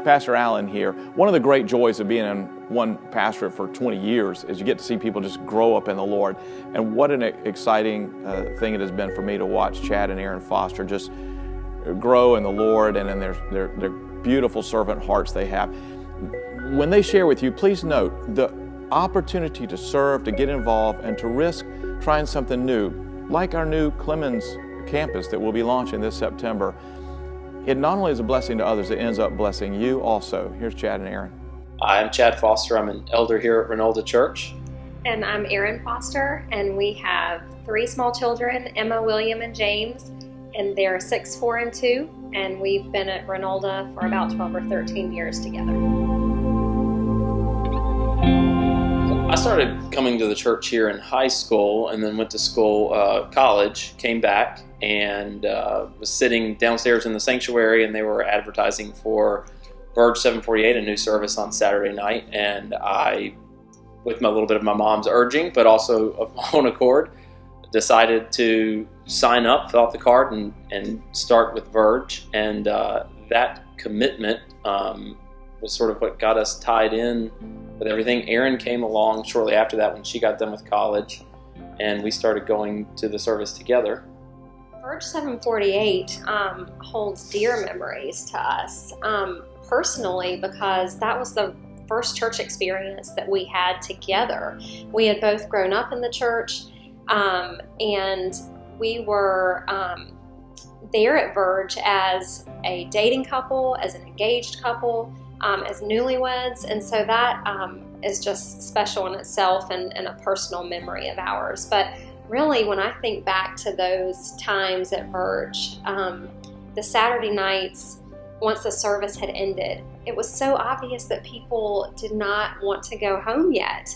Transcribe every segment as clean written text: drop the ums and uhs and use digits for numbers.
Pastor Allen here. One of the great joys of being in one pastorate for 20 years is you get to see people just grow up in the Lord. And what an exciting thing it has been for me to watch Chad and Erin Foster just grow in the Lord and in their beautiful servant hearts they have. When they share with you, please note the opportunity to serve, to get involved, and to risk trying something new, like our new Clemens campus that we'll be launching this September. It not only is a blessing to others, it ends up blessing you also. Here's Chad and Erin. I'm Chad Foster. I'm an elder here at Reynolda Church. And I'm Erin Foster, and we have 3 small children, Emma, William, and James, and they're 6, 4, and 2, and we've been at Reynolda for about 12 or 13 years together. I started coming to the church here in high school and then went to college, came back, and was sitting downstairs in the sanctuary, and they were advertising for Verge 748, a new service on Saturday night, and I, with a little bit of my mom's urging, but also of my own accord, decided to sign up, fill out the card, and start with Verge, and that commitment was sort of what got us tied in with everything. Erin came along shortly after that when she got done with college, and we started going to the service together. Verge 748 holds dear memories to us personally, because that was the first church experience that we had together. We had both grown up in the church, and we were there at Verge as a dating couple, as an engaged couple, as newlyweds, and so that is just special in itself and a personal memory of ours. But really, when I think back to those times at Verge, the Saturday nights, once the service had ended, it was so obvious that people did not want to go home yet.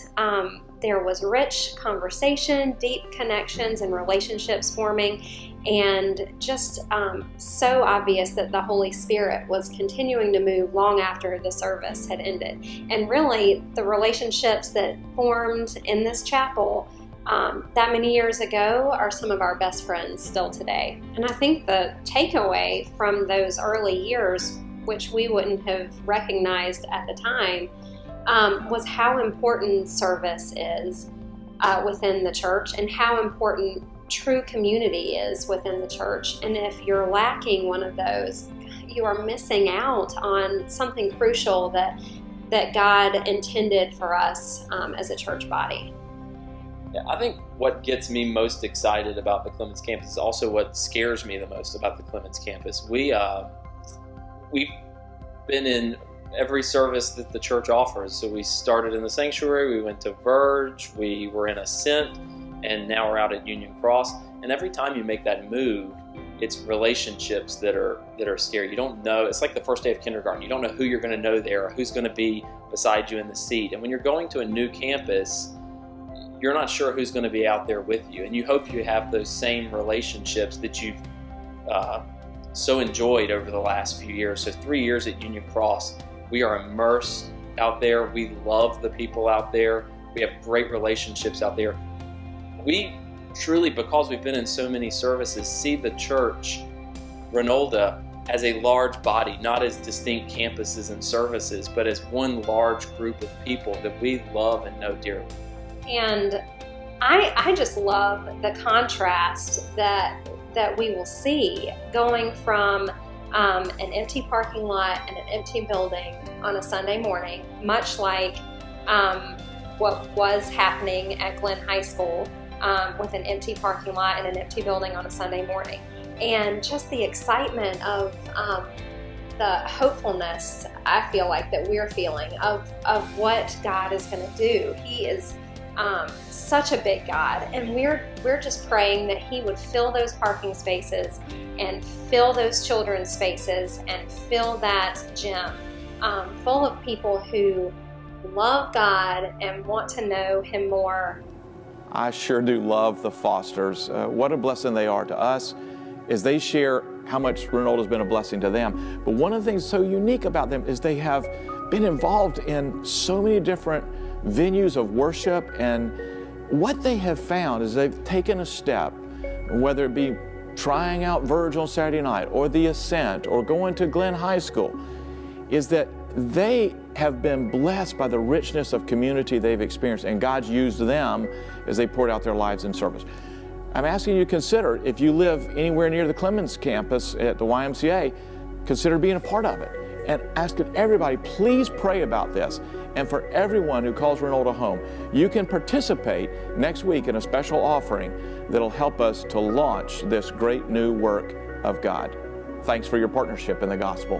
There was rich conversation, deep connections and relationships forming, and just so obvious that the Holy Spirit was continuing to move long after the service had ended. And really, the relationships that formed in this chapel that many years ago are some of our best friends still today. And I think the takeaway from those early years, which we wouldn't have recognized at the time, was how important service is within the church, and how important true community is within the church. And if you're lacking one of those, you are missing out on something crucial that God intended for us as a church body. Yeah, I think what gets me most excited about the Clemens campus is also what scares me the most about the Clemens campus. We've been in every service that the church offers. So we started in the sanctuary, we went to Verge, we were in Ascent, and now we're out at Union Cross. And every time you make that move, it's relationships that are scary. You don't know. It's like the first day of kindergarten. You don't know who you're going to know there or who's going to be beside you in the seat. And when you're going to a new campus, you're not sure who's going to be out there with you. And you hope you have those same relationships that you've so enjoyed over the last few years. So 3 years at Union Cross, we are immersed out there. We love the people out there. We have great relationships out there. We truly, because we've been in so many services, see the church, Reynolda, as a large body, not as distinct campuses and services, but as one large group of people that we love and know dearly. And I just love the contrast that we will see going from an empty parking lot and an empty building on a Sunday morning, much like what was happening at Glenn High School with an empty parking lot and an empty building on a Sunday morning. And just the excitement of the hopefulness, I feel like, that we're feeling of what God is going to do. He is such a big God, and we're just praying that He would fill those parking spaces and fill those children's spaces and fill that gym full of people who love God and want to know Him more. I sure do love the Fosters. What a blessing they are to us as they share how much Reynolda's been a blessing to them. But one of the things so unique about them is they have been involved in so many different venues of worship, and what they have found is they've taken a step, whether it be trying out Verge on Saturday night or the Ascent or going to Glenn High School, is that they have been blessed by the richness of community they've experienced, and God's used them as they poured out their lives in service. I'm asking you to consider, if you live anywhere near the Clemens campus at the YMCA, consider being a part of it. And asking everybody, please pray about this. And for everyone who calls Reynolda home, you can participate next week in a special offering that'll help us to launch this great new work of God. Thanks for your partnership in the gospel.